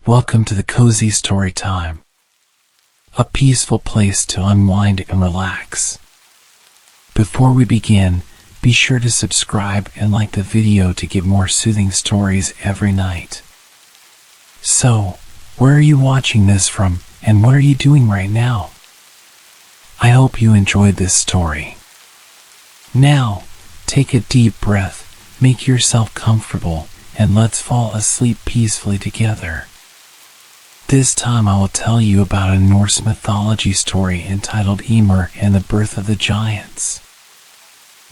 Welcome to the Cozy Storytime, a peaceful place to unwind and relax. Before we begin, be sure to subscribe and like the video to get more soothing stories every night. So, where are you watching this from, and what are you doing right now? I hope you enjoyed this story. Now, take a deep breath, make yourself comfortable, and let's fall asleep peacefully together. This time I will tell you about a Norse mythology story entitled Ymir and the Birth of the Giants.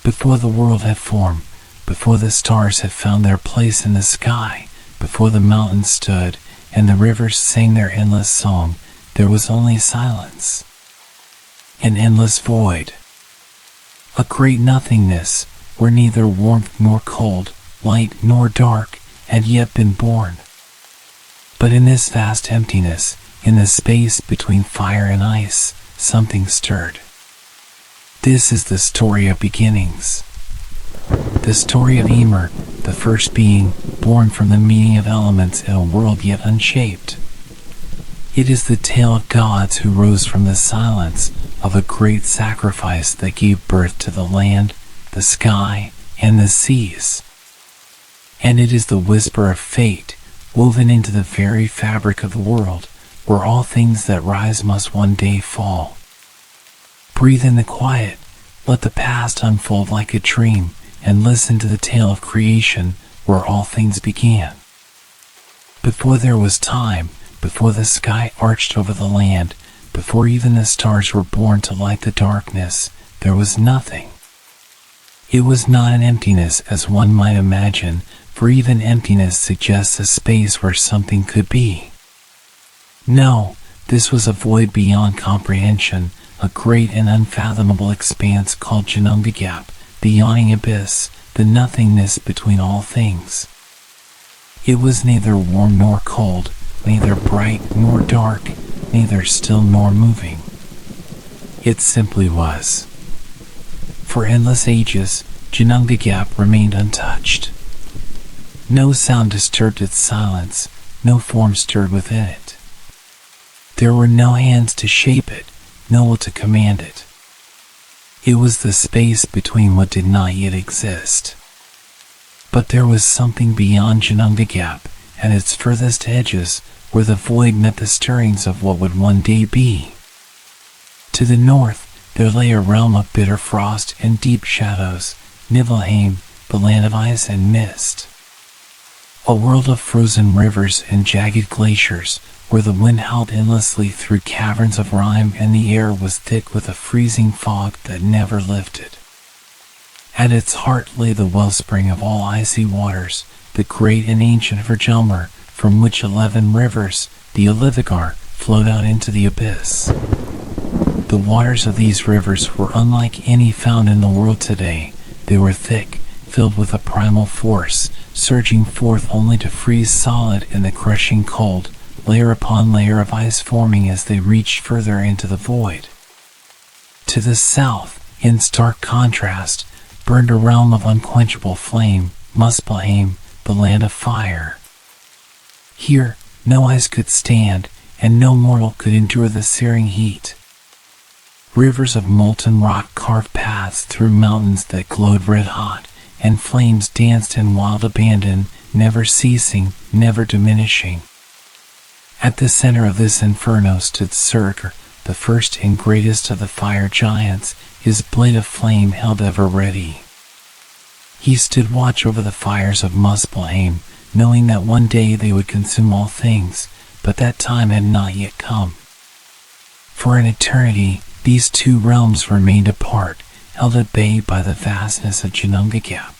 Before the world had formed, before the stars had found their place in the sky, before the mountains stood and the rivers sang their endless song, there was only silence. An endless void. A great nothingness, where neither warmth nor cold, light nor dark, had yet been born. But in this vast emptiness, in the space between fire and ice, something stirred. This is the story of beginnings. The story of Ymir, the first being, born from the meeting of elements in a world yet unshaped. It is the tale of gods who rose from the silence, of a great sacrifice that gave birth to the land, the sky, and the seas. And it is the whisper of fate, woven into the very fabric of the world, where all things that rise must one day fall. Breathe in the quiet, let the past unfold like a dream, and listen to the tale of creation, where all things began. Before there was time, before the sky arched over the land, before even the stars were born to light the darkness, there was nothing. It was not an emptiness as one might imagine, for even emptiness suggests a space where something could be. No, this was a void beyond comprehension, a great and unfathomable expanse called Ginnungagap, the yawning abyss, the nothingness between all things. It was neither warm nor cold, neither bright nor dark, neither still nor moving. It simply was. For endless ages, Ginnungagap remained untouched. No sound disturbed its silence, no form stirred within it. There were no hands to shape it, no will to command it. It was the space between what did not yet exist. But there was something beyond Ginnungagap, at its furthest edges, where the void met the stirrings of what would one day be. To the north, there lay a realm of bitter frost and deep shadows, Niflheim, the land of ice and mist. A world of frozen rivers and jagged glaciers, where the wind howled endlessly through caverns of rime and the air was thick with a freezing fog that never lifted. At its heart lay the wellspring of all icy waters, the great and ancient Ymir, from which 11 rivers, the Olivigar, flowed out into the abyss. The waters of these rivers were unlike any found in the world today. They were thick, filled with a primal force, surging forth only to freeze solid in the crushing cold, layer upon layer of ice forming as they reached further into the void. To the south, in stark contrast, burned a realm of unquenchable flame, Muspelheim, the land of fire. Here, no ice could stand, and no mortal could endure the searing heat. Rivers of molten rock carved paths through mountains that glowed red-hot, and flames danced in wild abandon, never ceasing, never diminishing. At the center of this inferno stood Surtur, the first and greatest of the fire giants, his blade of flame held ever ready. He stood watch over the fires of Muspelheim, knowing that one day they would consume all things, but that time had not yet come. For an eternity, these two realms remained apart, held at bay by the vastness of Ginnungagap.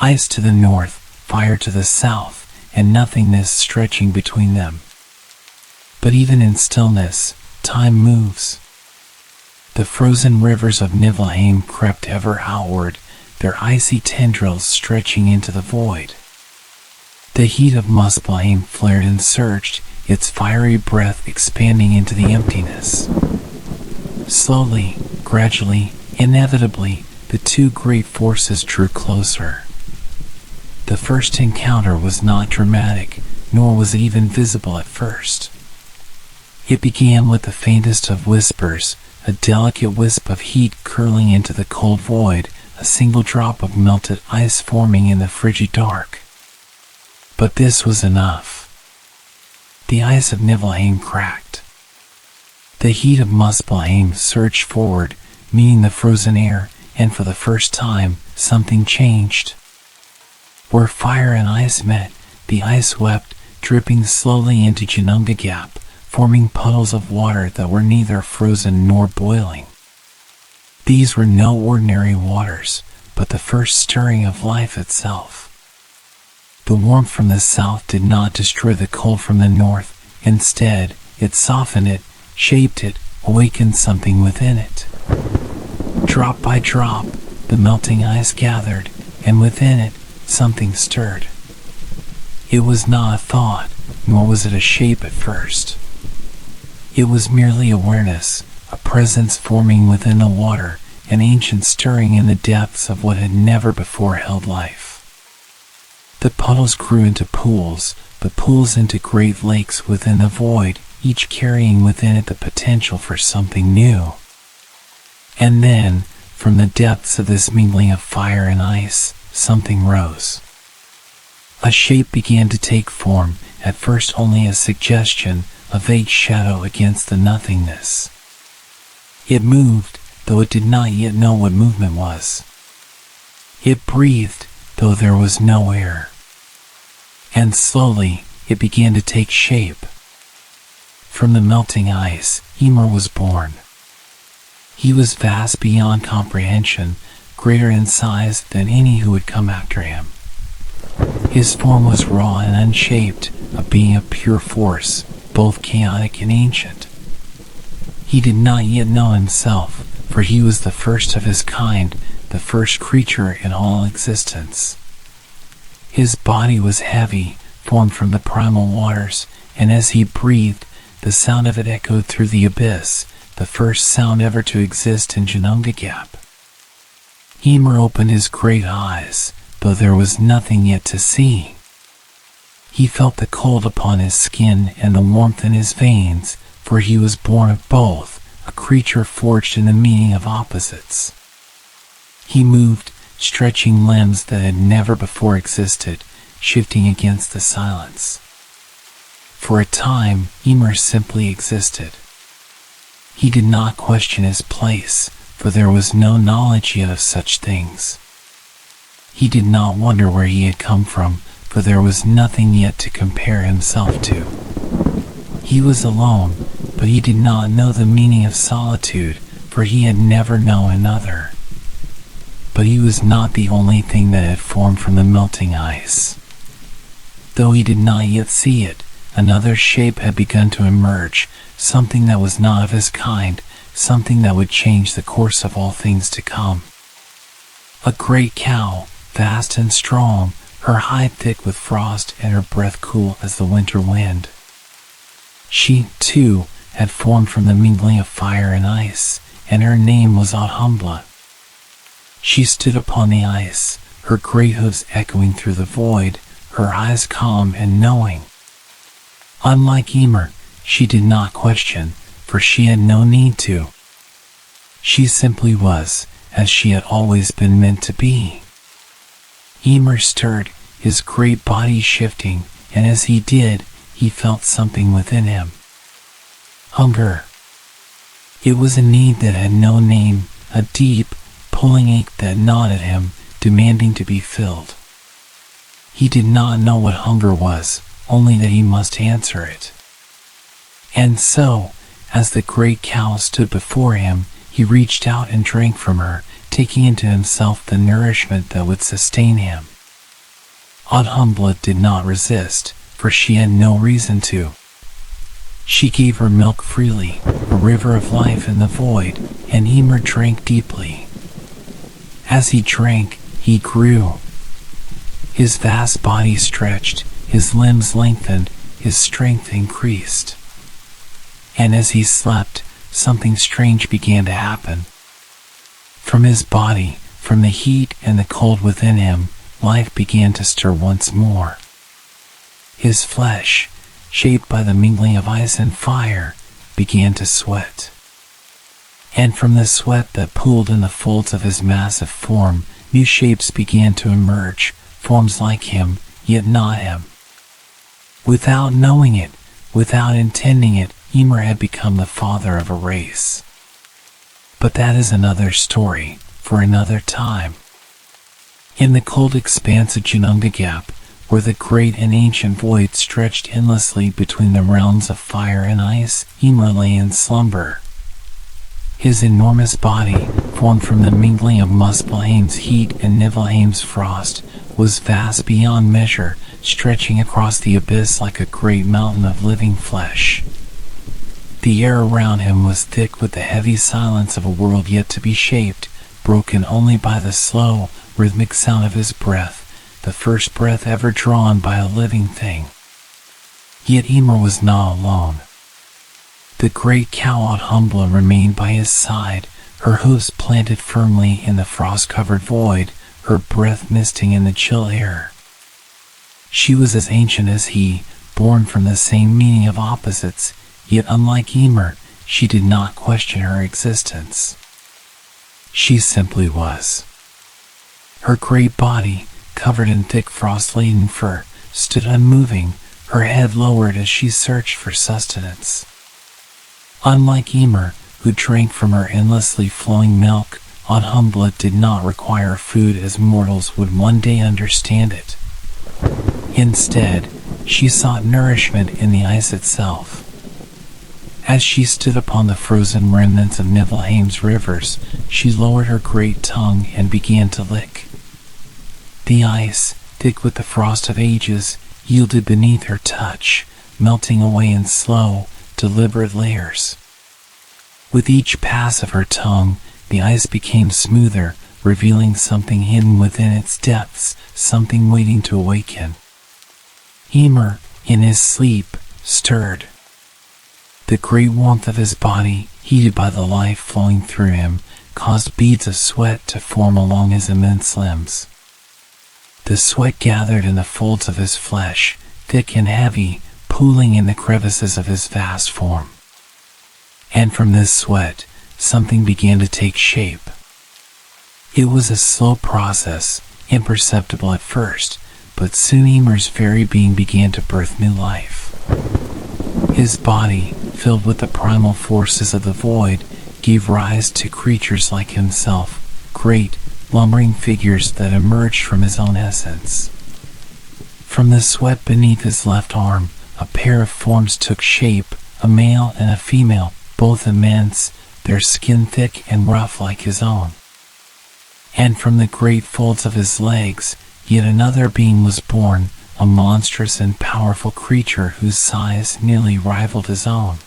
Ice to the north, fire to the south, and nothingness stretching between them. But even in stillness, time moves. The frozen rivers of Niflheim crept ever outward, their icy tendrils stretching into the void. The heat of Muspelheim flared and surged, its fiery breath expanding into the emptiness. Slowly, gradually, inevitably, the two great forces drew closer. The first encounter was not dramatic, nor was it even visible at first. It began with the faintest of whispers, a delicate wisp of heat curling into the cold void, a single drop of melted ice forming in the frigid dark. But this was enough. The ice of Niflheim cracked. The heat of Muspelheim surged forward, meeting the frozen air, and for the first time, something changed. Where fire and ice met, the ice wept, dripping slowly into Ginnungagap, forming puddles of water that were neither frozen nor boiling. These were no ordinary waters, but the first stirring of life itself. The warmth from the south did not destroy the cold from the north. Instead, it softened it, shaped it, awakened something within it. Drop by drop, the melting ice gathered, and within it, something stirred. It was not a thought, nor was it a shape at first. It was merely awareness, a presence forming within the water, an ancient stirring in the depths of what had never before held life. The puddles grew into pools, the pools into great lakes within the void, each carrying within it the potential for something new. And then, from the depths of this mingling of fire and ice, something rose. A shape began to take form, at first only a suggestion, a vague shadow against the nothingness. It moved, though it did not yet know what movement was. It breathed, though there was no air. And slowly, it began to take shape. From the melting ice, Ymir was born. He was vast beyond comprehension, greater in size than any who would come after him. His form was raw and unshaped, a being of pure force, both chaotic and ancient. He did not yet know himself, for he was the first of his kind, the first creature in all existence. His body was heavy, formed from the primal waters, and as he breathed, the sound of it echoed through the abyss, the first sound ever to exist in Ginnungagap. Ymir opened his great eyes, though there was nothing yet to see. He felt the cold upon his skin and the warmth in his veins, for he was born of both, a creature forged in the meaning of opposites. He moved, stretching limbs that had never before existed, shifting against the silence. For a time, Ymir simply existed. He did not question his place, for there was no knowledge yet of such things. He did not wonder where he had come from, for there was nothing yet to compare himself to. He was alone, but he did not know the meaning of solitude, for he had never known another. But he was not the only thing that had formed from the melting ice. Though he did not yet see it, another shape had begun to emerge, something that was not of his kind, something that would change the course of all things to come. A great cow, vast and strong, her hide thick with frost and her breath cool as the winter wind. She, too, had formed from the mingling of fire and ice, and her name was Audhumbla. She stood upon the ice, her great hooves echoing through the void, her eyes calm and knowing. Unlike Ymir, she did not question, for she had no need to. She simply was, as she had always been meant to be. Ymir stirred, his great body shifting, and as he did, he felt something within him. Hunger. It was a need that had no name, a deep, pulling ache that gnawed at him, demanding to be filled. He did not know what hunger was, only that he must answer it. And so, as the great cow stood before him, he reached out and drank from her, taking into himself the nourishment that would sustain him. Audhumbla did not resist, for she had no reason to. She gave her milk freely, a river of life in the void, and Ymir drank deeply. As he drank, he grew. His vast body stretched, his limbs lengthened, his strength increased. And as he slept, something strange began to happen. From his body, from the heat and the cold within him, life began to stir once more. His flesh, shaped by the mingling of ice and fire, began to sweat. And from the sweat that pooled in the folds of his massive form, new shapes began to emerge, forms like him, yet not him. Without knowing it, without intending it, Ymir had become the father of a race. But that is another story, for another time. In the cold expanse of Ginnungagap, where the great and ancient void stretched endlessly between the realms of fire and ice, Ymir lay in slumber. His enormous body, formed from the mingling of Muspelheim's heat and Niflheim's frost, was vast beyond measure, stretching across the abyss like a great mountain of living flesh. The air around him was thick with the heavy silence of a world yet to be shaped, broken only by the slow, rhythmic sound of his breath, the first breath ever drawn by a living thing. Yet Ymir was not alone. The great cow-eyed Humbla remained by his side, her hoofs planted firmly in the frost-covered void, her breath misting in the chill air. She was as ancient as he, born from the same meaning of opposites, yet unlike Ymir, she did not question her existence. She simply was. Her great body, covered in thick frost-laden fur, stood unmoving, her head lowered as she searched for sustenance. Unlike Ymir, who drank from her endlessly flowing milk, Humbla did not require food as mortals would one day understand it. Instead, she sought nourishment in the ice itself. As she stood upon the frozen remnants of Niflheim's rivers, she lowered her great tongue and began to lick. The ice, thick with the frost of ages, yielded beneath her touch, melting away in slow, deliberate layers. With each pass of her tongue, the ice became smoother, revealing something hidden within its depths, something waiting to awaken. Ymir, in his sleep, stirred. The great warmth of his body, heated by the life flowing through him, caused beads of sweat to form along his immense limbs. The sweat gathered in the folds of his flesh, thick and heavy, pooling in the crevices of his vast form. And from this sweat, something began to take shape. It was a slow process, imperceptible at first, but soon Ymir's very being began to birth new life. His body, filled with the primal forces of the void, gave rise to creatures like himself, great, lumbering figures that emerged from his own essence. From the sweat beneath his left arm, a pair of forms took shape, a male and a female, both immense, their skin thick and rough like his own. And from the great folds of his legs, yet another being was born, a monstrous and powerful creature whose size nearly rivaled his own.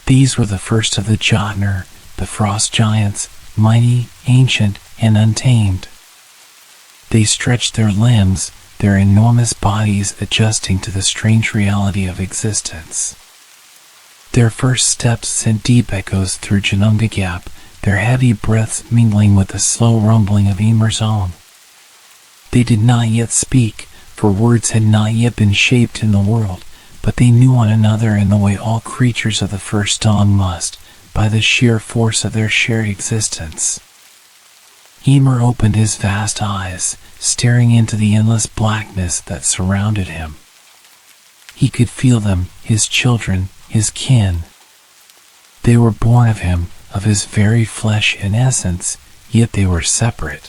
These were the first of the Jotnar, the frost giants, mighty, ancient, and untamed. They stretched their limbs, their enormous bodies adjusting to the strange reality of existence. Their first steps sent deep echoes through Ginnungagap, their heavy breaths mingling with the slow rumbling of Ymir's own. They did not yet speak, for words had not yet been shaped in the world, but they knew one another in the way all creatures of the first dawn must, by the sheer force of their shared existence. Ymir opened his vast eyes, staring into the endless blackness that surrounded him. He could feel them, his children, his kin. They were born of him, of his very flesh and essence, yet they were separate.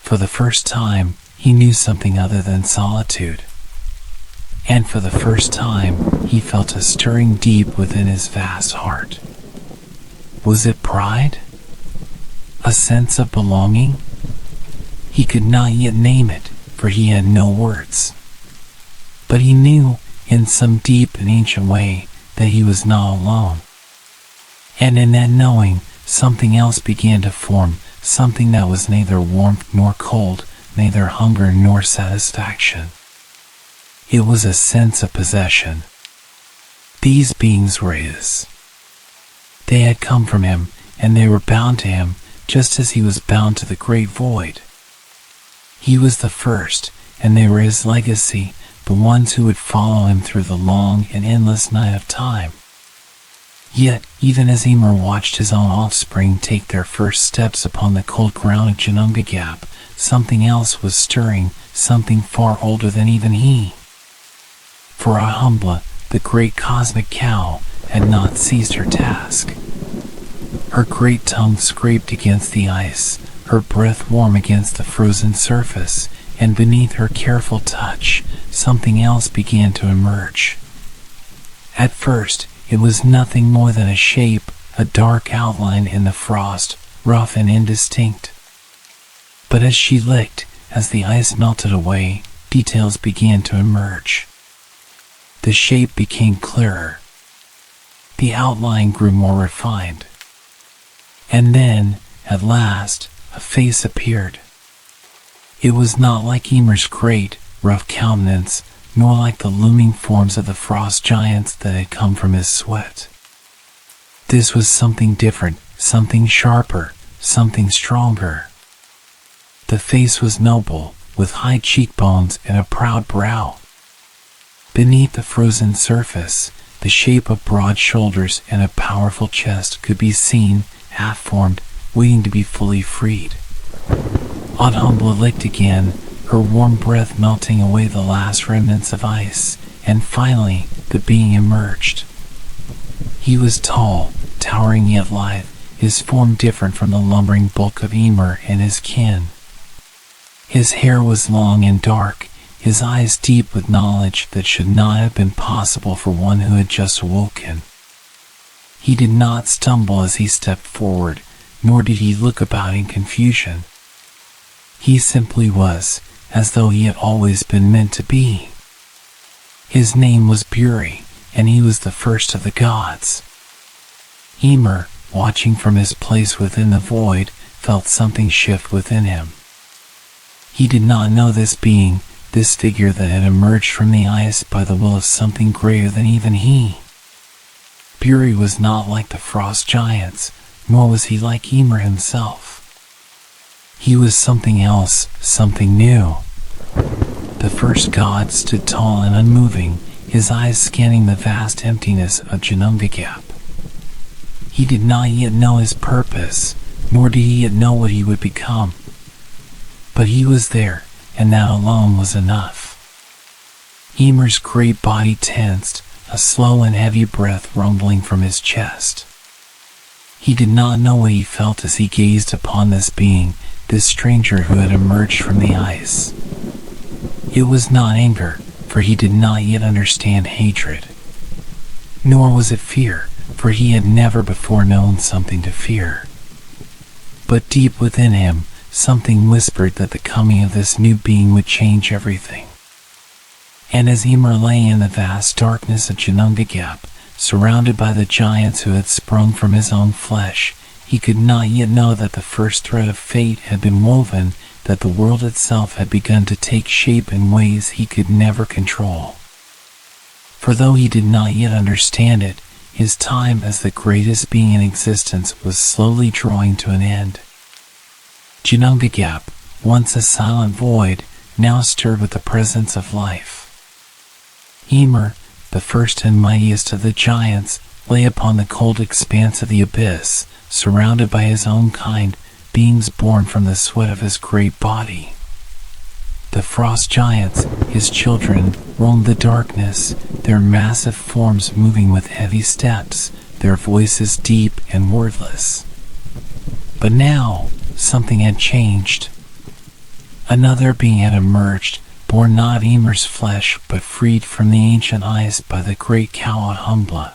For the first time, he knew something other than solitude. And for the first time, he felt a stirring deep within his vast heart. Was it pride? A sense of belonging? He could not yet name it, for he had no words. But he knew, in some deep and ancient way, that he was not alone. And in that knowing, something else began to form, something that was neither warmth nor cold, neither hunger nor satisfaction. It was a sense of possession. These beings were his. They had come from him, and they were bound to him, just as he was bound to the great void. He was the first, and they were his legacy, the ones who would follow him through the long and endless night of time. Yet, even as Ymir watched his own offspring take their first steps upon the cold ground of Ginnungagap, something else was stirring, something far older than even he. For Ahumbla, the great cosmic cow, had not ceased her task. Her great tongue scraped against the ice, her breath warm against the frozen surface, and beneath her careful touch, something else began to emerge. At first, it was nothing more than a shape, a dark outline in the frost, rough and indistinct. But as she licked, as the ice melted away, details began to emerge. The shape became clearer. The outline grew more refined. And then, at last, a face appeared. It was not like Ymir's great, rough countenance, nor like the looming forms of the frost giants that had come from his sweat. This was something different, something sharper, something stronger. The face was noble, with high cheekbones and a proud brow. Beneath the frozen surface, the shape of broad shoulders and a powerful chest could be seen, half-formed, waiting to be fully freed. Ahumbla licked again, her warm breath melting away the last remnants of ice, and finally, the being emerged. He was tall, towering yet lithe, his form different from the lumbering bulk of Ymir and his kin. His hair was long and dark, his eyes deep with knowledge that should not have been possible for one who had just awoken. He did not stumble as he stepped forward, nor did he look about in confusion. He simply was, as though he had always been meant to be. His name was Buri, and he was the first of the gods. Ymir, watching from his place within the void, felt something shift within him. He did not know this being, this figure that had emerged from the ice by the will of something greater than even he. Buri was not like the frost giants, nor was he like Ymir himself. He was something else, something new. The first god stood tall and unmoving, his eyes scanning the vast emptiness of Ginnungagap. He did not yet know his purpose, nor did he yet know what he would become. But he was there, and that alone was enough. Ymir's great body tensed, a slow and heavy breath rumbling from his chest. He did not know what he felt as he gazed upon this being, this stranger who had emerged from the ice. It was not anger, for he did not yet understand hatred. Nor was it fear, for he had never before known something to fear. But deep within him, something whispered that the coming of this new being would change everything. And as Ymir lay in the vast darkness of Ginnungagap, surrounded by the giants who had sprung from his own flesh, he could not yet know that the first thread of fate had been woven, that the world itself had begun to take shape in ways he could never control. For though he did not yet understand it, his time as the greatest being in existence was slowly drawing to an end. Ginnungagap, once a silent void, now stirred with the presence of life. Ymir, the first and mightiest of the giants, lay upon the cold expanse of the abyss, surrounded by his own kind, beings born from the sweat of his great body. The frost giants, his children, roamed the darkness, their massive forms moving with heavy steps, their voices deep and wordless. But now, something had changed. Another being had emerged, born not of Ymir's flesh, but freed from the ancient ice by the great cow Ahumbla.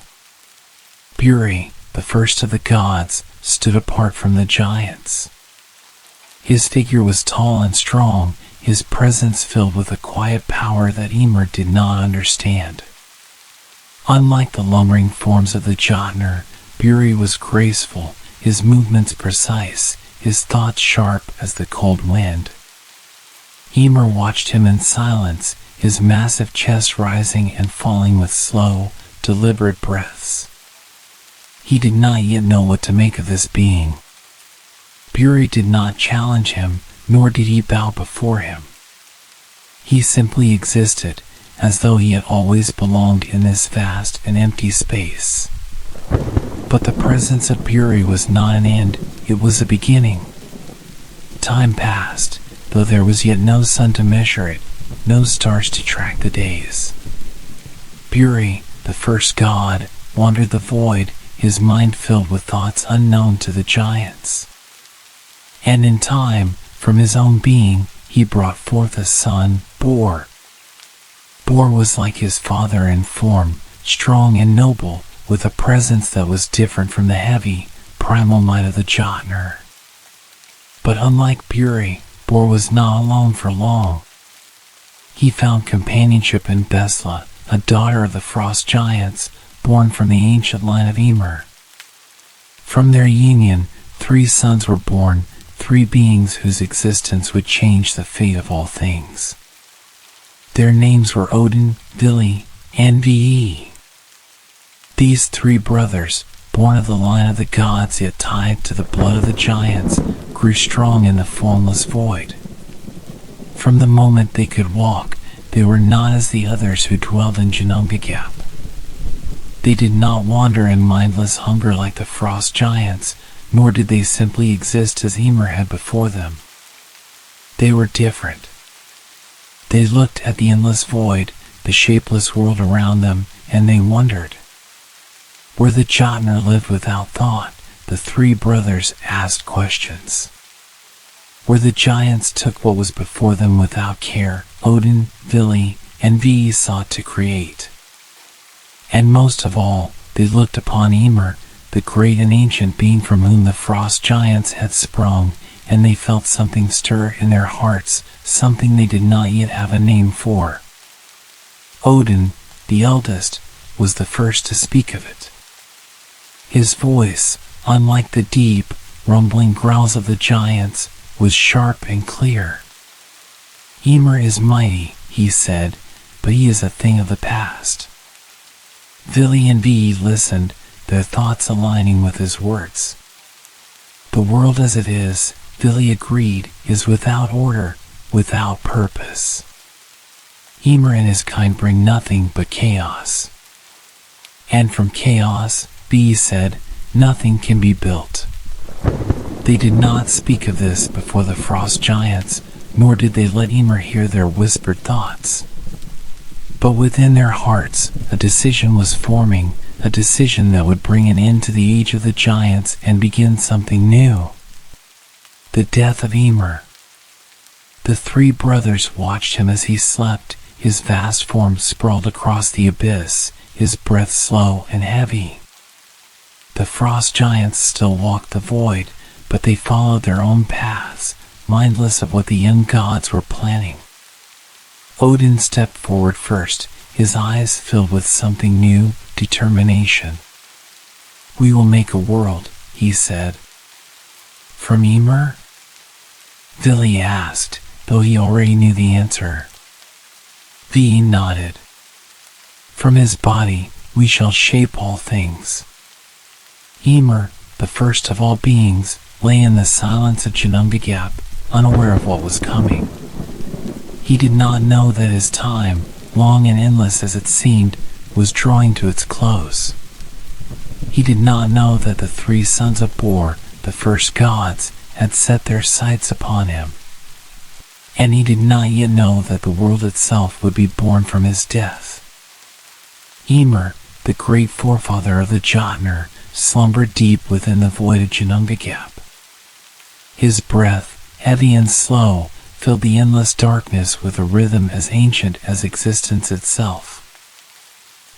Buri, the first of the gods, stood apart from the giants. His figure was tall and strong, his presence filled with a quiet power that Ymir did not understand. Unlike the lumbering forms of the Jotnar, Buri was graceful, his movements precise, his thoughts sharp as the cold wind. Ymir watched him in silence, his massive chest rising and falling with slow, deliberate breaths. He did not yet know what to make of this being. Buri did not challenge him, nor did he bow before him. He simply existed, as though he had always belonged in this vast and empty space. But the presence of Buri was not an end, it was a beginning. Time passed, though there was yet no sun to measure it, no stars to track the days. Buri, the first god, wandered the void, his mind filled with thoughts unknown to the giants. And in time, from his own being, he brought forth a son, Bor. Bor was like his father in form, strong and noble, with a presence that was different from the heavy, primal might of the Jotnar. But unlike Buri, Bor was not alone for long. He found companionship in Besla, a daughter of the frost giants, born from the ancient line of Ymir. From their union, 3 sons were born, 3 beings whose existence would change the fate of all things. Their names were Odin, Vili, and Ve. These 3 brothers, born of the line of the gods yet tied to the blood of the giants, grew strong in the formless void. From the moment they could walk, they were not as the others who dwelled in Ginnungagap. They did not wander in mindless hunger like the frost giants, nor did they simply exist as Ymir had before them. They were different. They looked at the endless void, the shapeless world around them, and they wondered. Where the Jotnar lived without thought, the 3 brothers asked questions. Where the giants took what was before them without care, Odin, Vili, and Ve sought to create. And most of all, they looked upon Ymir, the great and ancient being from whom the frost giants had sprung, and they felt something stir in their hearts, something they did not yet have a name for. Odin, the eldest, was the first to speak of it. His voice, unlike the deep, rumbling growls of the giants, was sharp and clear. Ymir is mighty, he said, but he is a thing of the past. Vili and Ve listened, their thoughts aligning with his words. The world as it is, Vili agreed, is without order, without purpose. Ymir and his kind bring nothing but chaos. And from chaos, Ve said, nothing can be built. They did not speak of this before the frost giants, nor did they let Ymir hear their whispered thoughts. But within their hearts, a decision was forming, a decision that would bring an end to the age of the giants and begin something new. The death of Ymir. The 3 brothers watched him as he slept, his vast form sprawled across the abyss, his breath slow and heavy. The frost giants still walked the void, but they followed their own paths, mindless of what the young gods were planning. Odin stepped forward first, his eyes filled with something new, determination. We will make a world, he said. From Ymir? Vili asked, though he already knew the answer. Ve nodded. From his body, we shall shape all things. Ymir, the first of all beings, lay in the silence of Ginnungagap, unaware of what was coming. He did not know that his time, long and endless as it seemed, was drawing to its close. He did not know that the 3 sons of Bor, the first gods, had set their sights upon him. And he did not yet know that the world itself would be born from his death. Ymir, the great forefather of the Jotnar, slumbered deep within the void of Ginnungagap. His breath, heavy and slow, filled the endless darkness with a rhythm as ancient as existence itself.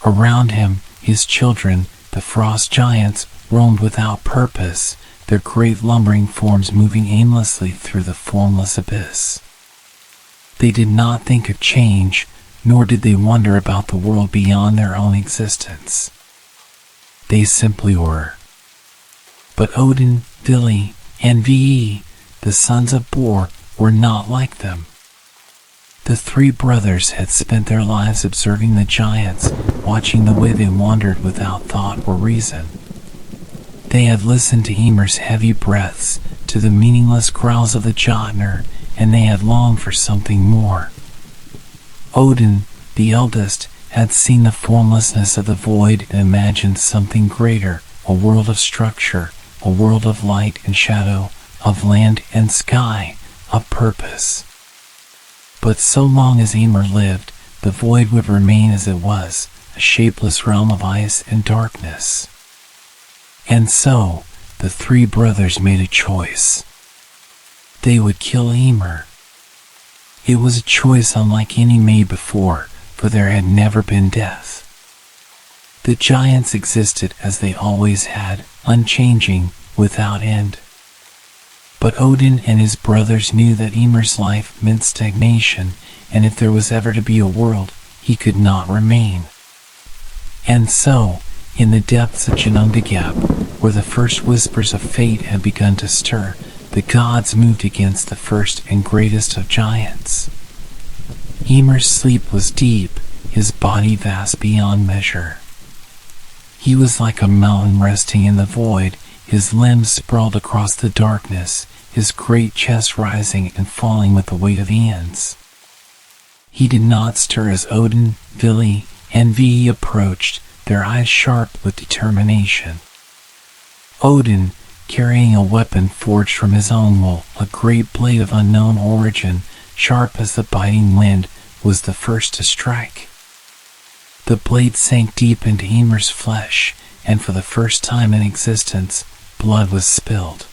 Around him, his children, the frost giants, roamed without purpose, their great lumbering forms moving aimlessly through the formless abyss. They did not think of change, nor did they wonder about the world beyond their own existence. They simply were. But Odin, Vili, and Ve, the sons of Bor, were not like them. The 3 brothers had spent their lives observing the giants, watching the way they wandered without thought or reason. They had listened to Ymir's heavy breaths, to the meaningless growls of the Jotnar, and they had longed for something more. Odin, the eldest, had seen the formlessness of the void and imagined something greater, a world of structure, a world of light and shadow, of land and sky, of purpose. But so long as Ymir lived, the void would remain as it was, a shapeless realm of ice and darkness. And so, the three brothers made a choice. They would kill Ymir. It was a choice unlike any made before, for there had never been death. The giants existed as they always had, unchanging, without end. But Odin and his brothers knew that Ymir's life meant stagnation, and if there was ever to be a world, he could not remain. And so, in the depths of Ginnungagap, where the first whispers of fate had begun to stir, the gods moved against the first and greatest of giants. Ymir's sleep was deep, his body vast beyond measure. He was like a mountain resting in the void, his limbs sprawled across the darkness, his great chest rising and falling with the weight of eons. He did not stir as Odin, Vili, and Ve approached, their eyes sharp with determination. Odin, carrying a weapon forged from his own wool, a great blade of unknown origin, sharp as the biting wind, was the first to strike. The blade sank deep into Ymir's flesh, and for the first time in existence, blood was spilled.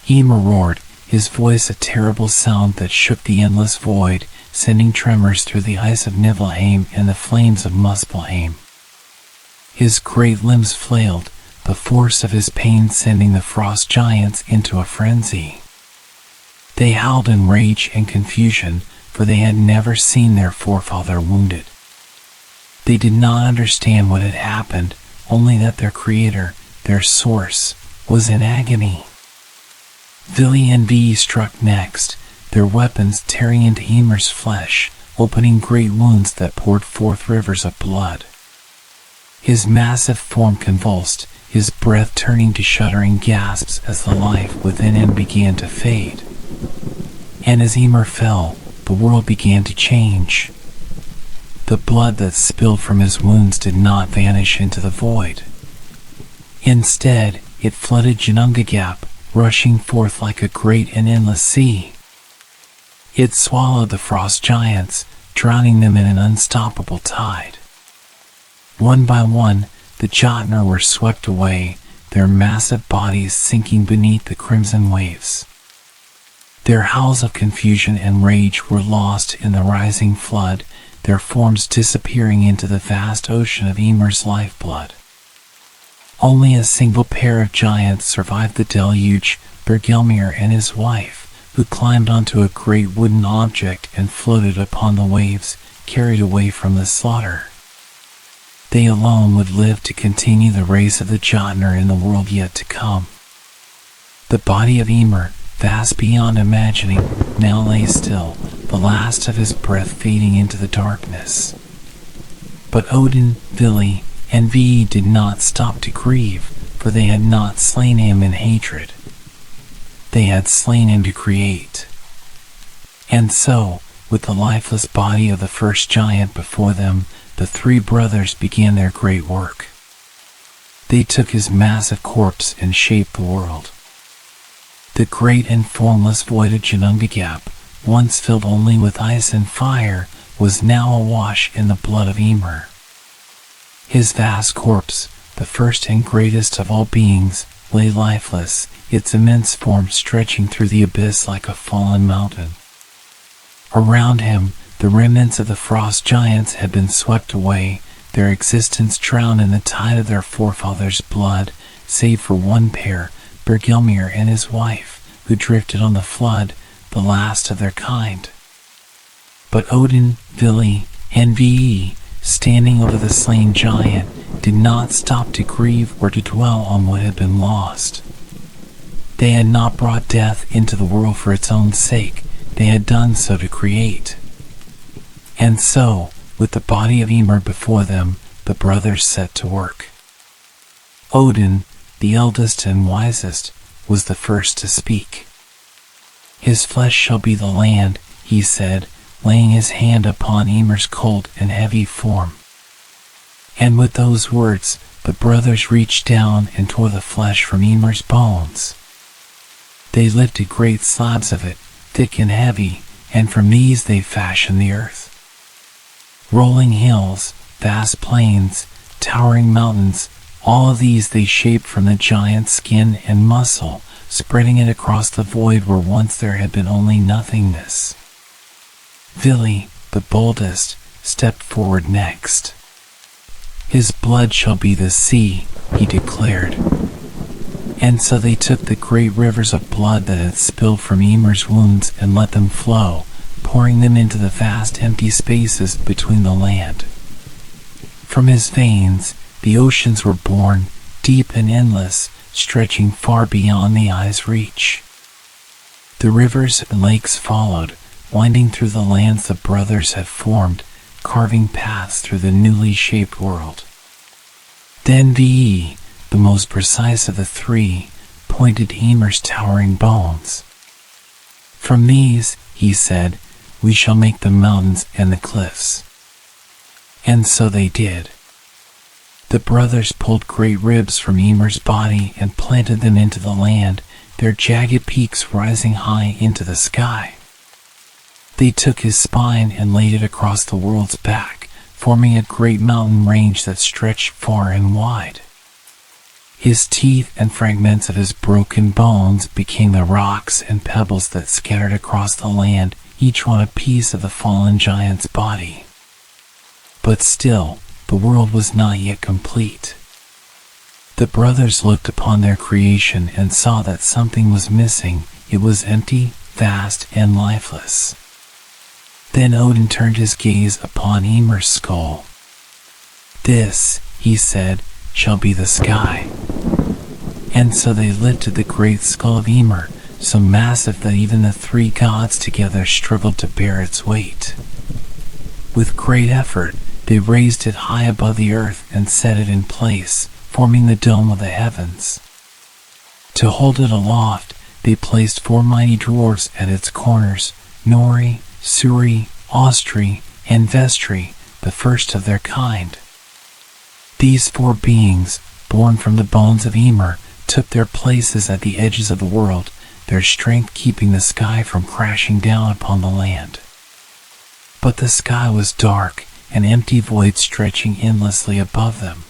Ymir roared, his voice a terrible sound that shook the endless void, sending tremors through the ice of Niflheim and the flames of Muspelheim. His great limbs flailed, the force of his pain sending the frost giants into a frenzy. They howled in rage and confusion, for they had never seen their forefather wounded. They did not understand what had happened, only that their creator, their source, was in agony. Vili and Ve struck next, their weapons tearing into Ymir's flesh, opening great wounds that poured forth rivers of blood. His massive form convulsed, his breath turning to shuddering gasps as the life within him began to fade. And as Ymir fell, the world began to change. The blood that spilled from his wounds did not vanish into the void. Instead, it flooded Ginnungagap, rushing forth like a great and endless sea. It swallowed the frost giants, drowning them in an unstoppable tide. One by one, the Jotnar were swept away, their massive bodies sinking beneath the crimson waves. Their howls of confusion and rage were lost in the rising flood, their forms disappearing into the vast ocean of Ymir's lifeblood. Only a single pair of giants survived the deluge, Ymir and his wife, who climbed onto a great wooden object and floated upon the waves, carried away from the slaughter. They alone would live to continue the race of the Jotnar in the world yet to come. The body of Ymir, vast beyond imagining, now lay still, the last of his breath fading into the darkness. But Odin, Vili, and Ve did not stop to grieve, for they had not slain him in hatred. They had slain him to create. And so, with the lifeless body of the first giant before them, the three brothers began their great work. They took his massive corpse and shaped the world. The great and formless void of Ginnungagap, once filled only with ice and fire, was now awash in the blood of Ymir. His vast corpse, the first and greatest of all beings, lay lifeless, its immense form stretching through the abyss like a fallen mountain. Around him, the remnants of the frost giants had been swept away, their existence drowned in the tide of their forefathers' blood, save for one pair, Ymir and his wife, who drifted on the flood, the last of their kind. But Odin, Vili, and Ve, standing over the slain giant, did not stop to grieve or to dwell on what had been lost. They had not brought death into the world for its own sake, they had done so to create. And so, with the body of Ymir before them, the brothers set to work. Odin, the eldest and wisest, was the first to speak. His flesh shall be the land, he said, laying his hand upon Ymir's cold and heavy form. And with those words, the brothers reached down and tore the flesh from Ymir's bones. They lifted great slabs of it, thick and heavy, and from these they fashioned the earth. Rolling hills, vast plains, towering mountains, all of these they shaped from the giant's skin and muscle, spreading it across the void where once there had been only nothingness. Vili, the boldest, stepped forward next. His blood shall be the sea, he declared. And so they took the great rivers of blood that had spilled from Ymir's wounds and let them flow, pouring them into the vast empty spaces between the land. From his veins, the oceans were born, deep and endless, stretching far beyond the eye's reach. The rivers and lakes followed, winding through the lands the brothers had formed, carving paths through the newly shaped world. Then Ve, the most precise of the three, pointed to Ymir's towering bones. From these, he said, we shall make the mountains and the cliffs. And so they did. The brothers pulled great ribs from Ymir's body and planted them into the land, their jagged peaks rising high into the sky. They took his spine and laid it across the world's back, forming a great mountain range that stretched far and wide. His teeth and fragments of his broken bones became the rocks and pebbles that scattered across the land, each one a piece of the fallen giant's body. But still, the world was not yet complete. The brothers looked upon their creation and saw that something was missing. It was empty, vast, and lifeless. Then Odin turned his gaze upon Ymir's skull. This, he said, shall be the sky. And so they lifted the great skull of Ymir, so massive that even the three gods together struggled to bear its weight. With great effort, they raised it high above the earth and set it in place, forming the dome of the heavens. To hold it aloft, they placed 4 mighty dwarfs at its corners, Nori, Suri, Austri, and Vestri, the first of their kind. These 4 beings, born from the bones of Ymir, took their places at the edges of the world, their strength keeping the sky from crashing down upon the land. But the sky was dark, an empty void stretching endlessly above them.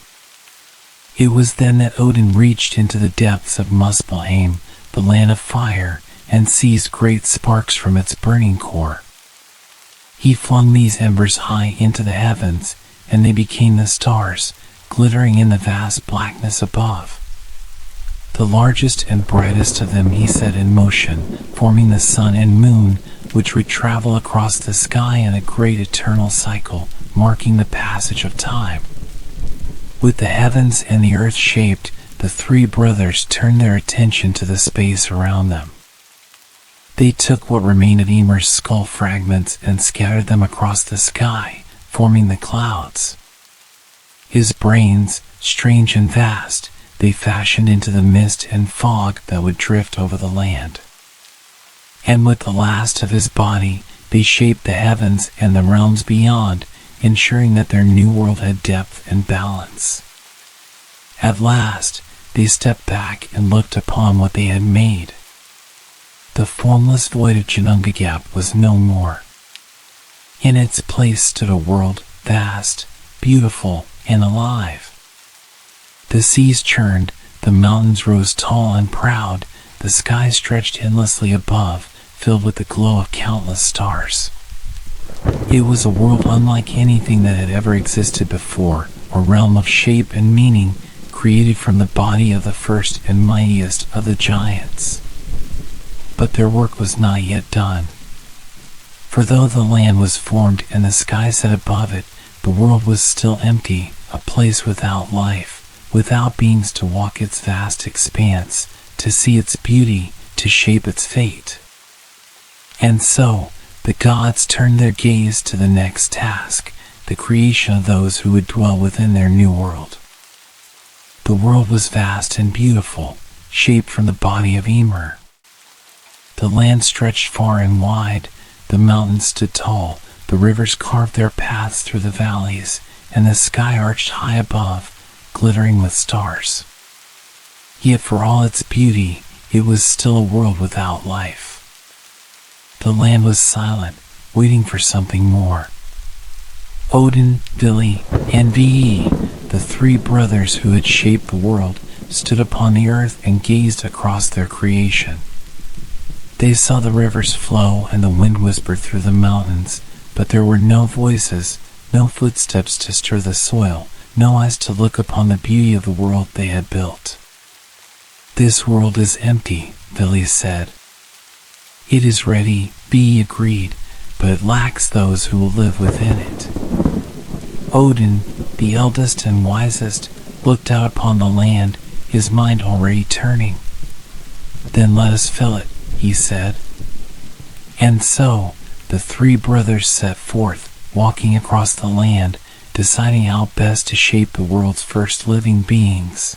It was then that Odin reached into the depths of Muspelheim, the land of fire, and seized great sparks from its burning core. He flung these embers high into the heavens, and they became the stars, glittering in the vast blackness above. The largest and brightest of them he set in motion, forming the sun and moon, which would travel across the sky in a great eternal cycle, marking the passage of time. With the heavens and the earth shaped, the 3 brothers turned their attention to the space around them. They took what remained of Ymir's skull fragments and scattered them across the sky, forming the clouds. His brains, strange and vast, they fashioned into the mist and fog that would drift over the land. And with the last of his body, they shaped the heavens and the realms beyond, ensuring that their new world had depth and balance. At last, they stepped back and looked upon what they had made. The formless void of Ginnungagap was no more. In its place stood a world, vast, beautiful, and alive. The seas churned, the mountains rose tall and proud, the sky stretched endlessly above, filled with the glow of countless stars. It was a world unlike anything that had ever existed before, a realm of shape and meaning, created from the body of the first and mightiest of the giants. But their work was not yet done. For though the land was formed and the sky set above it, the world was still empty, a place without life, without beings to walk its vast expanse, to see its beauty, to shape its fate. And so, the gods turned their gaze to the next task, the creation of those who would dwell within their new world. The world was vast and beautiful, shaped from the body of Ymir. The land stretched far and wide, the mountains stood tall, the rivers carved their paths through the valleys, and the sky arched high above, glittering with stars. Yet for all its beauty, it was still a world without life. The land was silent, waiting for something more. Odin, Vili, and Ve, the three brothers who had shaped the world, stood upon the earth and gazed across their creation. They saw the rivers flow and the wind whisper through the mountains, but there were no voices, no footsteps to stir the soil, no eyes to look upon the beauty of the world they had built. "This world is empty," Vili said. "It is ready," Ve agreed, "but it lacks those who will live within it." Odin, the eldest and wisest, looked out upon the land, his mind already turning. "Then let us fill it," he said. And so, the three brothers set forth, walking across the land, deciding how best to shape the world's first living beings.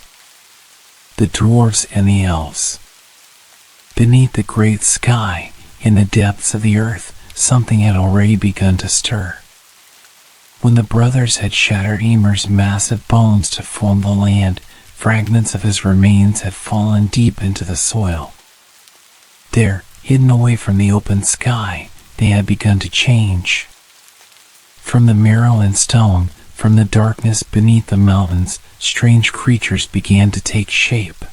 The dwarves and the elves. Beneath the great sky, in the depths of the earth, something had already begun to stir. When the brothers had shattered Ymir's massive bones to form the land, fragments of his remains had fallen deep into the soil. There, hidden away from the open sky, they had begun to change. From the marrow and stone, from the darkness beneath the mountains, strange creatures began to take shape.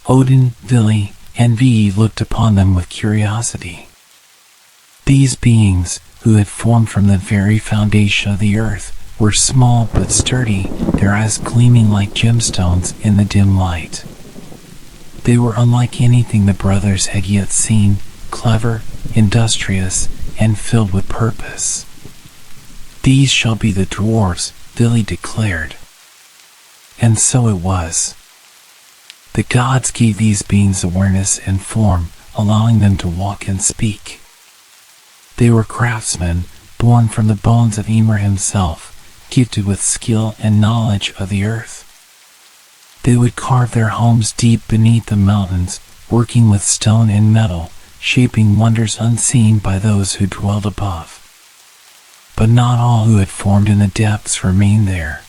Odin, Vili, and Ve looked upon them with curiosity. These beings, who had formed from the very foundation of the earth, were small but sturdy, their eyes gleaming like gemstones in the dim light. They were unlike anything the brothers had yet seen, clever, industrious, and filled with purpose. "These shall be the dwarves," Vili declared. And so it was. The gods gave these beings awareness and form, allowing them to walk and speak. They were craftsmen, born from the bones of Ymir himself, gifted with skill and knowledge of the earth. They would carve their homes deep beneath the mountains, working with stone and metal, shaping wonders unseen by those who dwelled above. But not all who had formed in the depths remained there.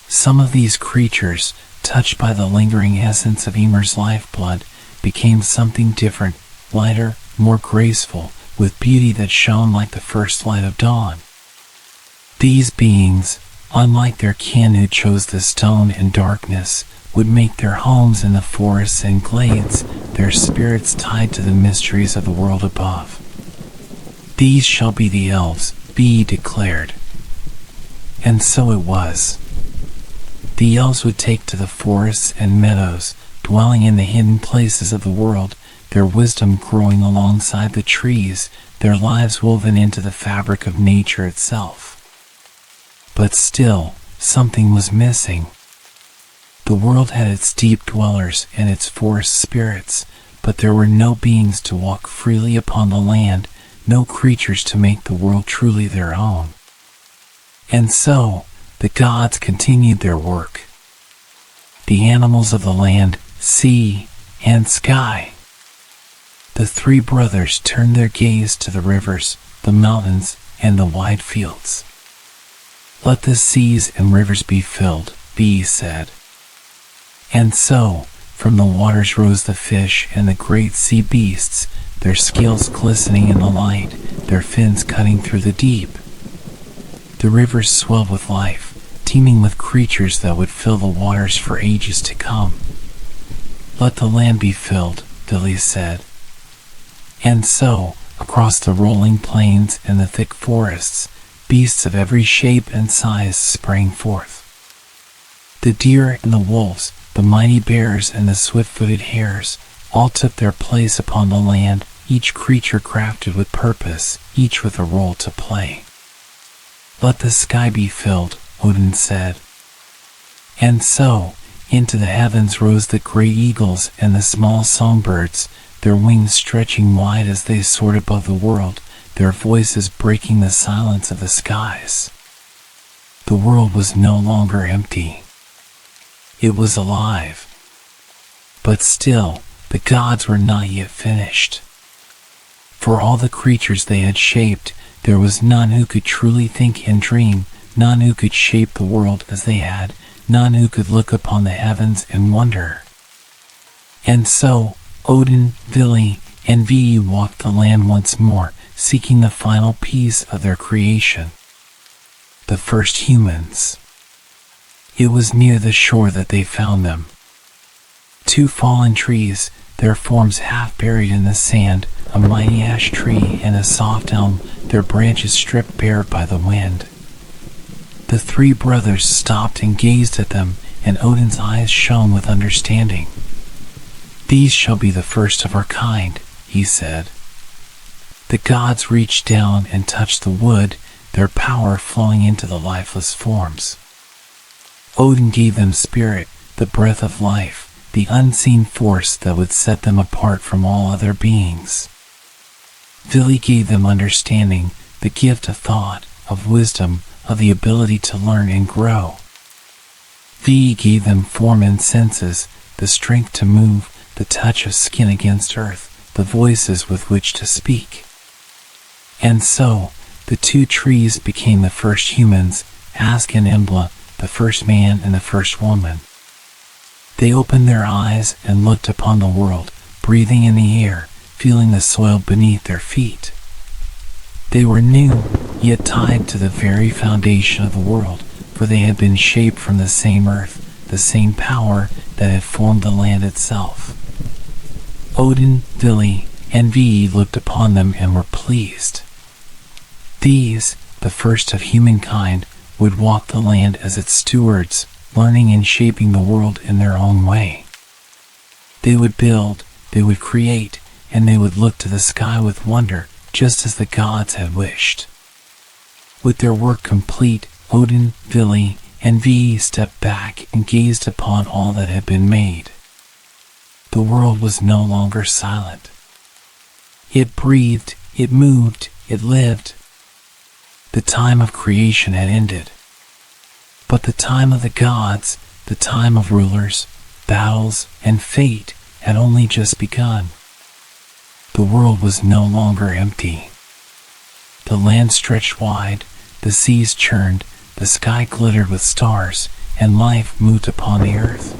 Some of these creatures, touched by the lingering essence of Ymir's lifeblood, became something different, lighter, more graceful, with beauty that shone like the first light of dawn. These beings, unlike their kin who chose the stone and darkness, would make their homes in the forests and glades, their spirits tied to the mysteries of the world above. "These shall be the elves," Ve declared. And so it was. The elves would take to the forests and meadows, dwelling in the hidden places of the world, their wisdom growing alongside the trees, their lives woven into the fabric of nature itself. But still, something was missing. The world had its deep dwellers and its forest spirits, but there were no beings to walk freely upon the land, no creatures to make the world truly their own. And so, the gods continued their work. The animals of the land, sea, and sky. The three brothers turned their gaze to the rivers, the mountains, and the wide fields. "Let the seas and rivers be filled," Ve said. And so, from the waters rose the fish and the great sea beasts, their scales glistening in the light, their fins cutting through the deep. The rivers swelled with life, teeming with creatures that would fill the waters for ages to come. "Let the land be filled," Vili said. And so, across the rolling plains and the thick forests, beasts of every shape and size sprang forth. The deer and the wolves, the mighty bears and the swift-footed hares, all took their place upon the land, each creature crafted with purpose, each with a role to play. "Let the sky be filled," Odin said. And so, into the heavens rose the great eagles and the small songbirds, their wings stretching wide as they soared above the world, their voices breaking the silence of the skies. The world was no longer empty. It was alive. But still, the gods were not yet finished. For all the creatures they had shaped, there was none who could truly think and dream, none who could shape the world as they had, none who could look upon the heavens and wonder. And so, Odin, Vili, and Ve walked the land once more, seeking the final piece of their creation. The first humans. It was near the shore that they found them. Two fallen trees, their forms half buried in the sand, a mighty ash tree and a soft elm, their branches stripped bare by the wind. The three brothers stopped and gazed at them, and Odin's eyes shone with understanding. "These shall be the first of our kind," he said. The gods reached down and touched the wood, their power flowing into the lifeless forms. Odin gave them spirit, the breath of life, the unseen force that would set them apart from all other beings. Vili gave them understanding, the gift of thought, of wisdom, of the ability to learn and grow. Ve gave them form and senses, the strength to move, the touch of skin against earth, the voices with which to speak. And so, the two trees became the first humans, Ask and Embla, the first man and the first woman. They opened their eyes and looked upon the world, breathing in the air, feeling the soil beneath their feet. They were new, yet tied to the very foundation of the world, for they had been shaped from the same earth, the same power that had formed the land itself. Odin, Vili, and Ve looked upon them and were pleased. These, the first of humankind, would walk the land as its stewards, learning and shaping the world in their own way. They would build, they would create, and they would look to the sky with wonder, just as the gods had wished. With their work complete, Odin, Vili, and Ve stepped back and gazed upon all that had been made. The world was no longer silent. It breathed, it moved, it lived. The time of creation had ended. But the time of the gods, the time of rulers, battles, and fate had only just begun. The world was no longer empty. The land stretched wide, the seas churned, the sky glittered with stars, and life moved upon the earth.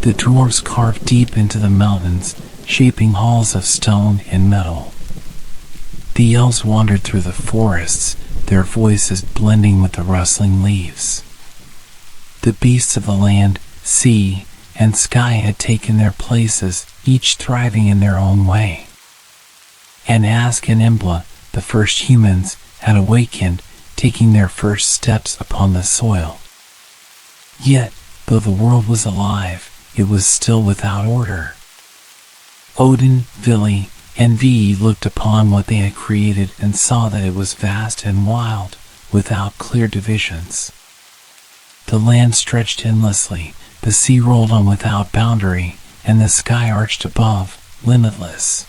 The dwarves carved deep into the mountains, shaping halls of stone and metal. The elves wandered through the forests, their voices blending with the rustling leaves. The beasts of the land, sea, and sky had taken their places, each thriving in their own way. And Ask and Embla, the first humans, had awakened, taking their first steps upon the soil. Yet, though the world was alive, it was still without order. Odin, Vili, and Ve looked upon what they had created and saw that it was vast and wild, without clear divisions. The land stretched endlessly, the sea rolled on without boundary, and the sky arched above, limitless.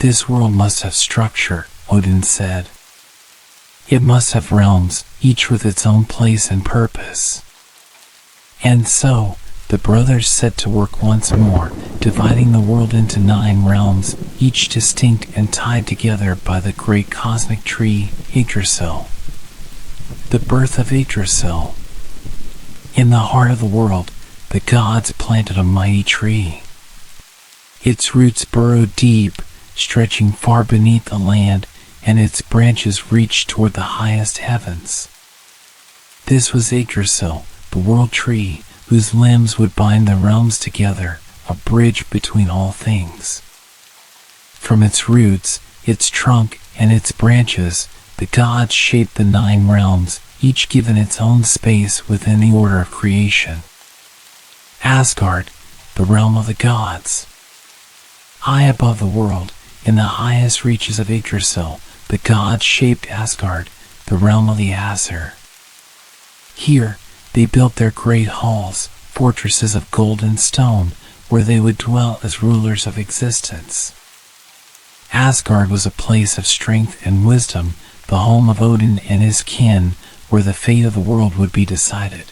"This world must have structure," Odin said. "It must have realms, each with its own place and purpose." And so, the brothers set to work once more, dividing the world into 9 realms, each distinct and tied together by the great cosmic tree, Yggdrasil. The birth of Yggdrasil. In the heart of the world, the gods planted a mighty tree. Its roots burrowed deep, stretching far beneath the land, and its branches reached toward the highest heavens. This was Yggdrasil, the world tree, whose limbs would bind the realms together, a bridge between all things. From its roots, its trunk, and its branches, the gods shaped the 9 realms, each given its own space within the order of creation. Asgard, the realm of the gods. High above the world, in the highest reaches of Yggdrasil, the gods shaped Asgard, the realm of the Aesir. Here, they built their great halls, fortresses of gold and stone, where they would dwell as rulers of existence. Asgard was a place of strength and wisdom, the home of Odin and his kin, where the fate of the world would be decided.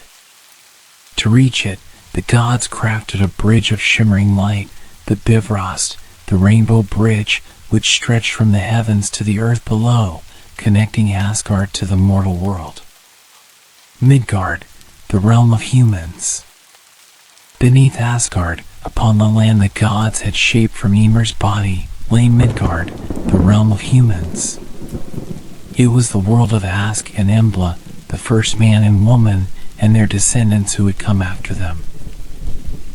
To reach it, the gods crafted a bridge of shimmering light, the Bifrost, the rainbow bridge, which stretched from the heavens to the earth below, connecting Asgard to the mortal world. Midgard, the realm of humans. Beneath Asgard, upon the land the gods had shaped from Ymir's body, lay Midgard, the realm of humans. It was the world of Ask and Embla, the first man and woman, and their descendants who would come after them.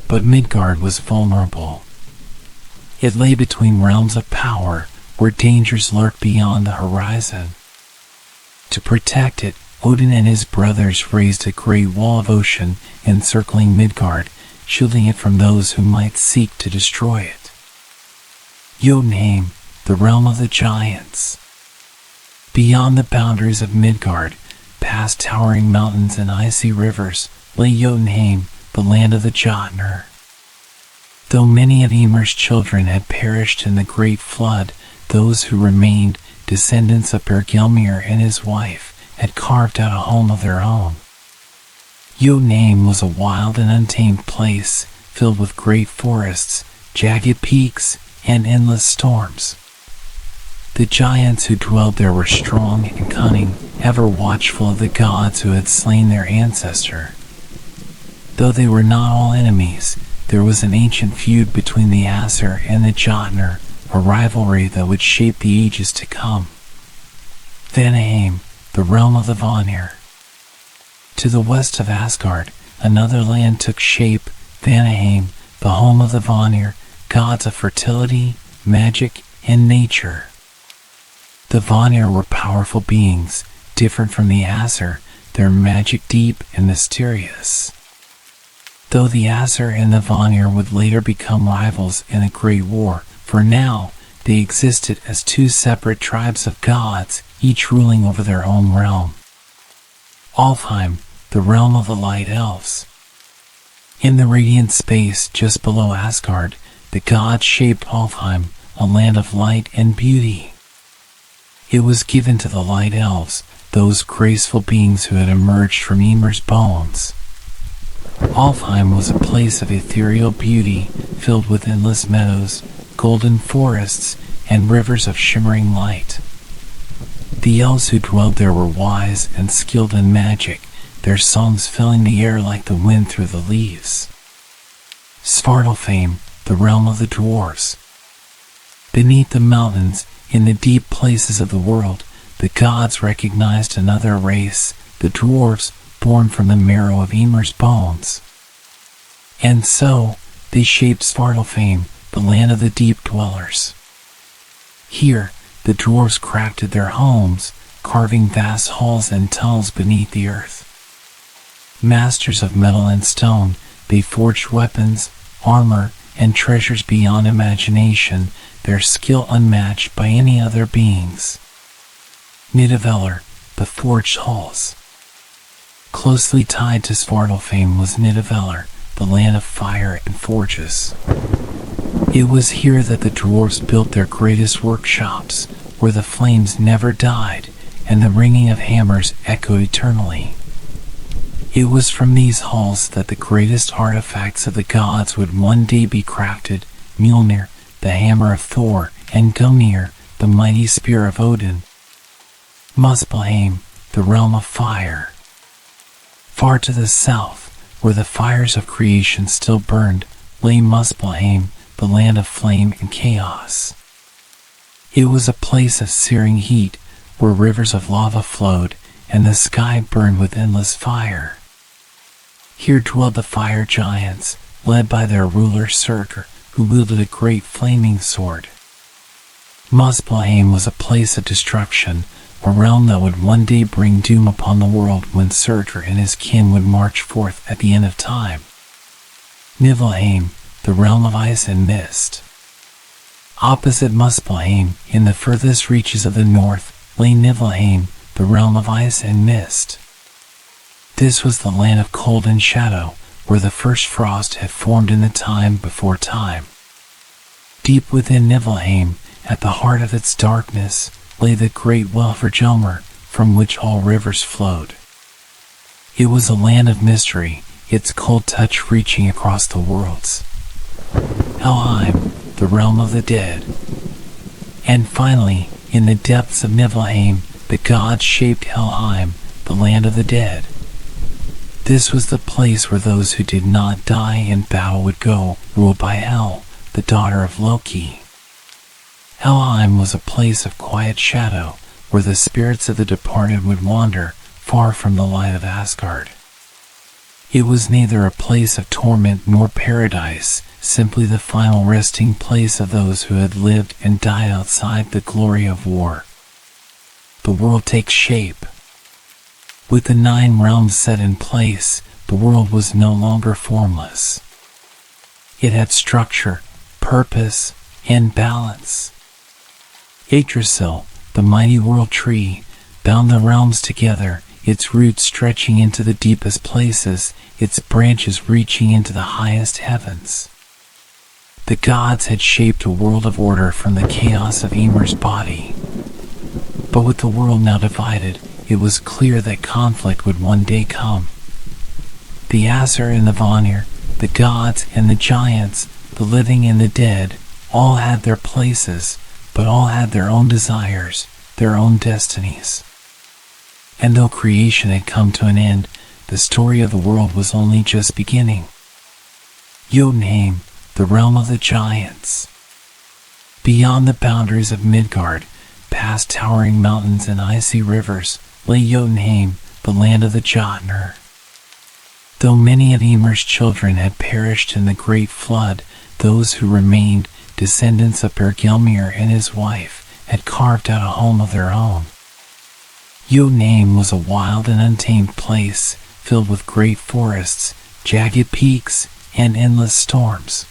But Midgard was vulnerable. It lay between realms of power, where dangers lurked beyond the horizon. To protect it, Odin and his brothers raised a great wall of ocean encircling Midgard, shielding it from those who might seek to destroy it. Jotunheim, the realm of the giants. Beyond the boundaries of Midgard, past towering mountains and icy rivers, lay Jotunheim, the land of the Jotnar. Though many of Ymir's children had perished in the great flood, those who remained, descendants of Ymir and his wife, had carved out a home of their own. Jotunheim was a wild and untamed place, filled with great forests, jagged peaks, and endless storms. The giants who dwelled there were strong and cunning, ever watchful of the gods who had slain their ancestor. Though they were not all enemies, there was an ancient feud between the Aesir and the Jotnar, a rivalry that would shape the ages to come. Vanaheim, the realm of the Vanir. To the west of Asgard, another land took shape, Vanaheim, the home of the Vanir, gods of fertility, magic, and nature. The Vanir were powerful beings, different from the Aesir, their magic deep and mysterious. Though the Aesir and the Vanir would later become rivals in a great war, for now they existed as two separate tribes of gods, each ruling over their own realm. Alfheim, the realm of the Light Elves. In the radiant space just below Asgard, the gods shaped Alfheim, a land of light and beauty. It was given to the Light Elves, those graceful beings who had emerged from Ymir's bones. Alfheim was a place of ethereal beauty, filled with endless meadows, golden forests, and rivers of shimmering light. The elves who dwelled there were wise and skilled in magic, their songs filling the air like the wind through the leaves. Svartalfheim, the realm of the dwarves. Beneath the mountains, in the deep places of the world, the gods recognized another race, the dwarves, born from the marrow of Ymir's bones. And so, they shaped Svartalfheim, the land of the deep dwellers. Here, the dwarves crafted their homes, carving vast halls and tunnels beneath the earth. Masters of metal and stone, they forged weapons, armor, and treasures beyond imagination, their skill unmatched by any other beings. Nidavellir, the forged halls. Closely tied to Svartalfheim was Nidavellir, the land of fire and forges. It was here that the dwarves built their greatest workshops, where the flames never died, and the ringing of hammers echoed eternally. It was from these halls that the greatest artifacts of the gods would one day be crafted, Mjolnir, the hammer of Thor, and Gungnir, the mighty spear of Odin. Muspelheim, the realm of fire. Far to the south, where the fires of creation still burned, lay Muspelheim, the land of flame and chaos. It was a place of searing heat, where rivers of lava flowed, and the sky burned with endless fire. Here dwelled the fire giants, led by their ruler Surtur, who wielded a great flaming sword. Muspelheim was a place of destruction, a realm that would one day bring doom upon the world when Surtur and his kin would march forth at the end of time. Niflheim, the realm of ice and mist. Opposite Muspelheim, in the furthest reaches of the north, lay Niflheim, the realm of ice and mist. This was the land of cold and shadow, where the first frost had formed in the time before time. Deep within Niflheim, at the heart of its darkness, lay the great well for Ymir, from which all rivers flowed. It was a land of mystery, its cold touch reaching across the worlds. Helheim, the realm of the dead. And finally, in the depths of Niflheim, the gods shaped Helheim, the land of the dead. This was the place where those who did not die in battle would go, ruled by Hel, the daughter of Loki. Helheim was a place of quiet shadow, where the spirits of the departed would wander, far from the light of Asgard. It was neither a place of torment nor paradise, simply the final resting place of those who had lived and died outside the glory of war. The world takes shape. With the 9 realms set in place, the world was no longer formless. It had structure, purpose, and balance. Yggdrasil, the mighty world tree, bound the realms together, its roots stretching into the deepest places, its branches reaching into the highest heavens. The gods had shaped a world of order from the chaos of Ymir's body. But with the world now divided, it was clear that conflict would one day come. The Aesir and the Vanir, the gods and the giants, the living and the dead, all had their places, but all had their own desires, their own destinies. And though creation had come to an end, the story of the world was only just beginning. Jotunheim, the realm of the giants. Beyond the boundaries of Midgard, past towering mountains and icy rivers, lay Jotunheim, the land of the Jotnar. Though many of Ymir's children had perished in the great flood, those who remained, descendants of Ymir and his wife, had carved out a home of their own. Jotunheim was a wild and untamed place, filled with great forests, jagged peaks, and endless storms.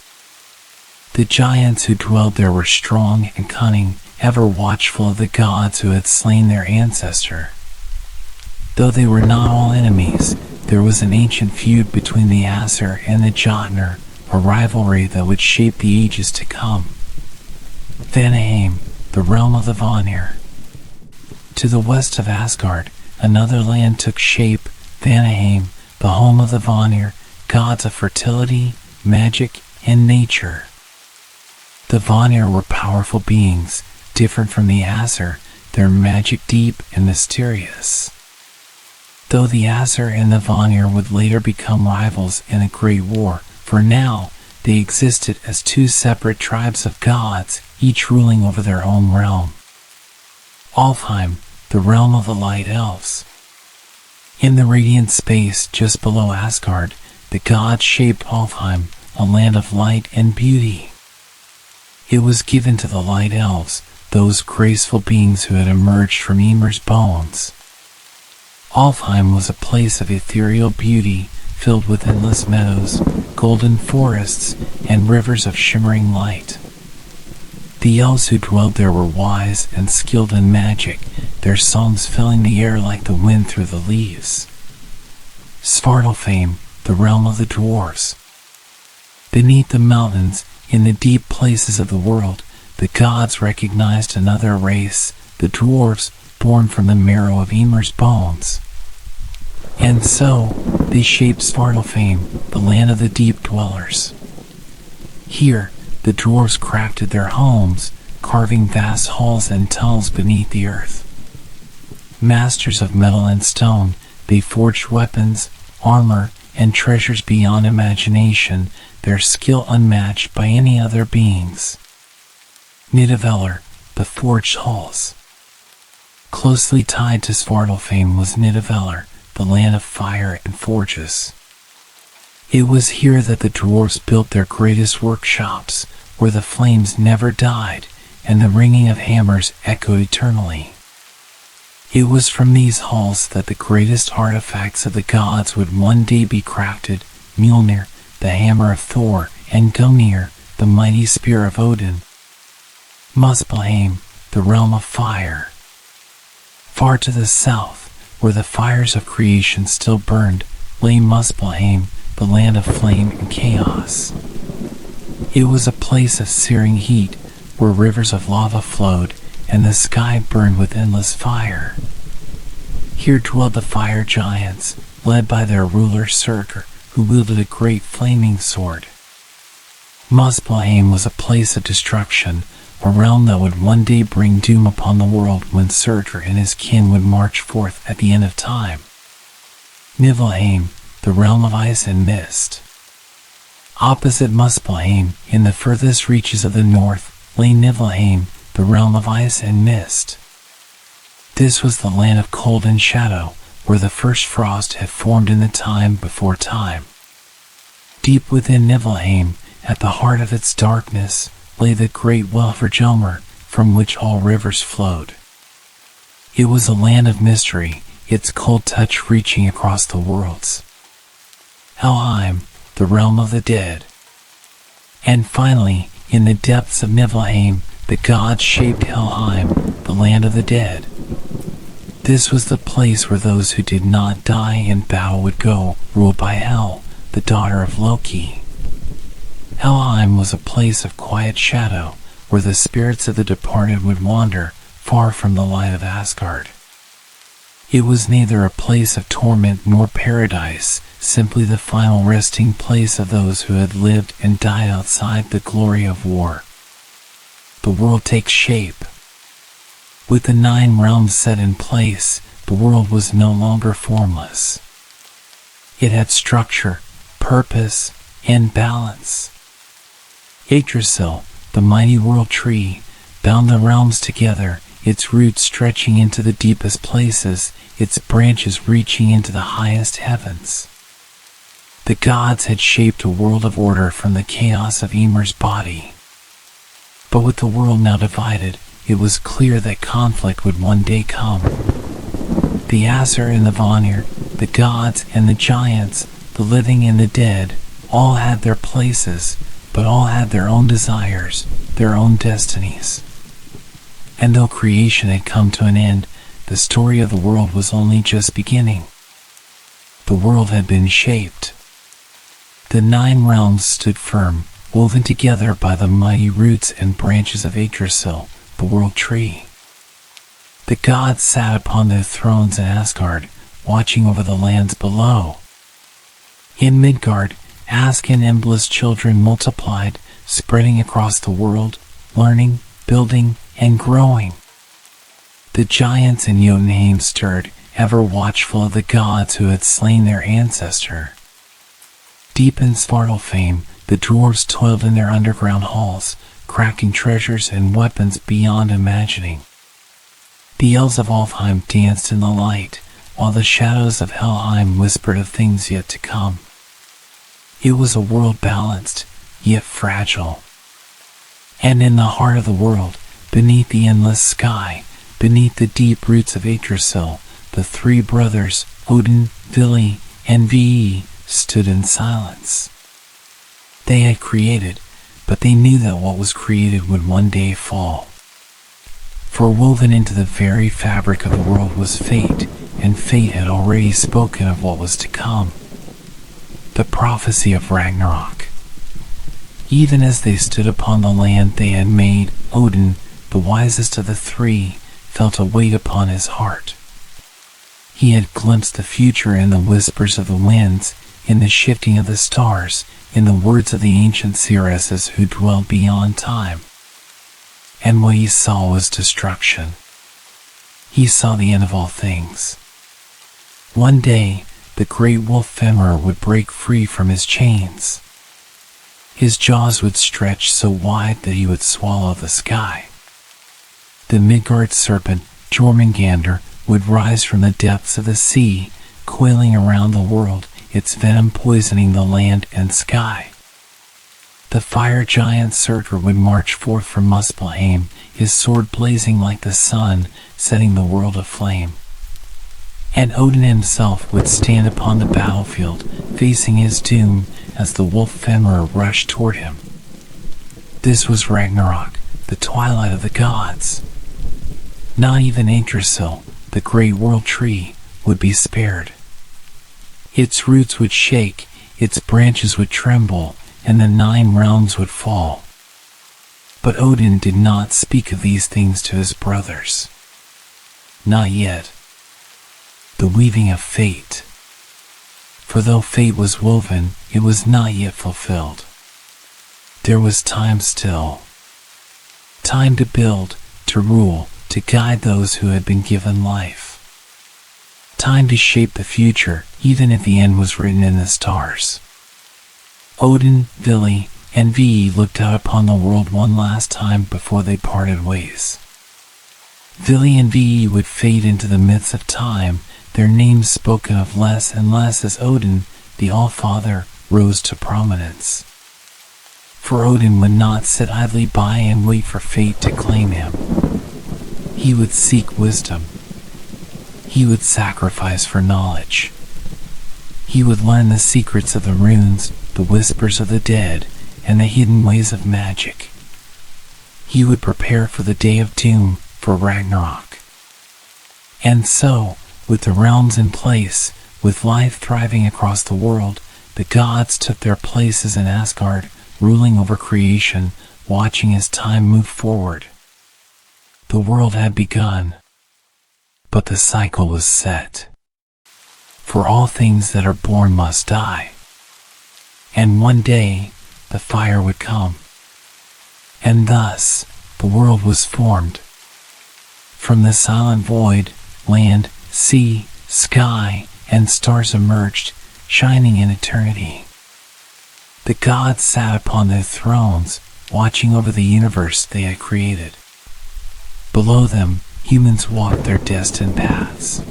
The giants who dwelled there were strong and cunning, ever watchful of the gods who had slain their ancestor. Though they were not all enemies, there was an ancient feud between the Aesir and the Jotnar, a rivalry that would shape the ages to come. Vanaheim, the realm of the Vanir. To the west of Asgard, another land took shape, Vanaheim, the home of the Vanir, gods of fertility, magic, and nature. The Vanir were powerful beings, different from the Aesir, their magic deep and mysterious. Though the Aesir and the Vanir would later become rivals in a great war, for now they existed as 2 separate tribes of gods, each ruling over their own realm. Alfheim, the realm of the Light Elves. In the radiant space just below Asgard, the gods shaped Alfheim, a land of light and beauty. It was given to the Light Elves, those graceful beings who had emerged from Ymir's bones. Alfheim was a place of ethereal beauty, filled with endless meadows, golden forests, and rivers of shimmering light. The elves who dwelled there were wise and skilled in magic, their songs filling the air like the wind through the leaves. Svartalfheim, the realm of the dwarves. Beneath the mountains, in the deep places of the world, the gods recognized another race, the dwarves, born from the marrow of Ymir's bones. And so, they shaped Svartalfheim, the land of the deep dwellers. Here, the dwarves crafted their homes, carving vast halls and tunnels beneath the earth. Masters of metal and stone, they forged weapons, armor, and treasures beyond imagination, their skill unmatched by any other beings. Nidavellir, the forged halls. Closely tied to Svartalfheim was Nidavellir, the land of fire and forges. It was here that the dwarves built their greatest workshops, where the flames never died, and the ringing of hammers echoed eternally. It was from these halls that the greatest artifacts of the gods would one day be crafted, Mjolnir, the hammer of Thor, and Gungnir, the mighty spear of Odin. Muspelheim, the realm of fire. Far to the south, where the fires of creation still burned, lay Muspelheim, the land of flame and chaos. It was a place of searing heat, where rivers of lava flowed, and the sky burned with endless fire. Here dwelled the fire giants, led by their ruler Surtur, who wielded a great flaming sword. Muspelheim was a place of destruction, a realm that would one day bring doom upon the world when Surtur and his kin would march forth at the end of time. Niflheim, the realm of ice and mist. Opposite Muspelheim, in the furthest reaches of the north, lay Niflheim, the realm of ice and mist. This was the land of cold and shadow, where the first frost had formed in the time before time. Deep within Niflheim, at the heart of its darkness, lay the great well for Ymir, from which all rivers flowed. It was a land of mystery, its cold touch reaching across the worlds. Helheim, the realm of the dead. And finally, in the depths of Niflheim, the gods shaped Helheim, the land of the dead. This was the place where those who did not die in battle would go, ruled by Hel, the daughter of Loki. Helheim was a place of quiet shadow, where the spirits of the departed would wander, far from the light of Asgard. It was neither a place of torment nor paradise, simply the final resting place of those who had lived and died outside the glory of war. The world takes shape. With the 9 realms set in place, the world was no longer formless. It had structure, purpose, and balance. Yggdrasil, the mighty world tree, bound the realms together, its roots stretching into the deepest places, its branches reaching into the highest heavens. The gods had shaped a world of order from the chaos of Ymir's body. But with the world now divided, it was clear that conflict would one day come. The Aesir and the Vanir, the gods and the giants, the living and the dead, all had their places, but all had their own desires, their own destinies. And though creation had come to an end, the story of the world was only just beginning. The world had been shaped. The 9 realms stood firm, woven together by the mighty roots and branches of Yggdrasil, the world tree. The gods sat upon their thrones in Asgard, watching over the lands below. In Midgard, Ask and Embla's children multiplied, spreading across the world, learning, building, and growing. The giants in Jotunheim stirred, ever watchful of the gods who had slain their ancestor. Deep in Svartalfheim, the dwarves toiled in their underground halls, crafting treasures and weapons beyond imagining. The elves of Alfheim danced in the light, while the shadows of Helheim whispered of things yet to come. It was a world balanced, yet fragile. And in the heart of the world, beneath the endless sky, beneath the deep roots of Yggdrasil, the 3 brothers, Odin, Vili, and Ve, stood in silence. They had created, but they knew that what was created would one day fall. For woven into the very fabric of the world was fate, and fate had already spoken of what was to come. The prophecy of Ragnarok. Even as they stood upon the land they had made, Odin, the wisest of the 3, felt a weight upon his heart. He had glimpsed the future in the whispers of the winds, in the shifting of the stars, in the words of the ancient seeresses who dwelled beyond time. And what he saw was destruction. He saw the end of all things. One day, the great wolf Ymir would break free from his chains. His jaws would stretch so wide that he would swallow the sky. The Midgard serpent, Jormungandr, would rise from the depths of the sea, coiling around the world, its venom poisoning the land and sky. The fire giant Surtur would march forth from Muspelheim, his sword blazing like the sun, setting the world aflame. And Odin himself would stand upon the battlefield, facing his doom as the wolf Ymir rushed toward him. This was Ragnarok, the twilight of the gods. Not even Yggdrasil, the great world tree, would be spared. Its roots would shake, its branches would tremble, and the 9 realms would fall. But Odin did not speak of these things to his brothers. Not yet. The weaving of fate. For though fate was woven, it was not yet fulfilled. There was time still. Time to build, to rule, to guide those who had been given life. Time to shape the future, even if the end was written in the stars. Odin, Vili, and Ve looked out upon the world one last time before they parted ways. Vili and Ve would fade into the myths of time, their names spoken of less and less as Odin, the All-Father, rose to prominence. For Odin would not sit idly by and wait for fate to claim him. He would seek wisdom. He would sacrifice for knowledge. He would learn the secrets of the runes, the whispers of the dead, and the hidden ways of magic. He would prepare for the day of doom, for Ragnarok. And so, with the realms in place, with life thriving across the world, the gods took their places in Asgard, ruling over creation, watching as time moved forward. The world had begun, but the cycle was set. For all things that are born must die. And one day, the fire would come. And thus, the world was formed. From the silent void, land, sea, sky, and stars emerged, shining in eternity. The gods sat upon their thrones, watching over the universe they had created. Below them, humans walked their destined paths.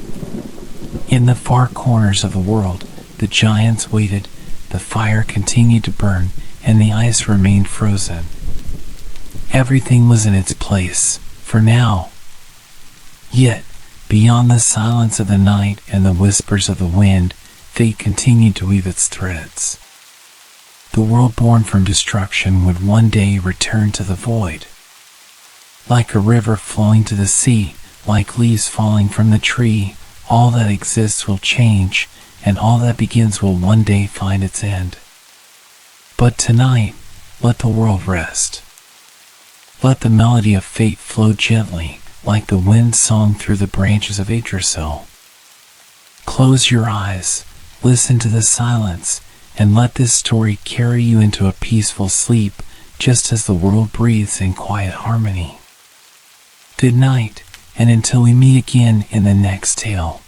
In the far corners of the world, the giants waited, the fire continued to burn, and the ice remained frozen. Everything was in its place, for now. Yet, beyond the silence of the night and the whispers of the wind, fate continued to weave its threads. The world born from destruction would one day return to the void. Like a river flowing to the sea, like leaves falling from the tree, all that exists will change, and all that begins will one day find its end. But tonight, let the world rest. Let the melody of fate flow gently, like the wind song through the branches of Yggdrasil. Close your eyes, listen to the silence, and let this story carry you into a peaceful sleep, just as the world breathes in quiet harmony. Good night, and until we meet again in the next tale.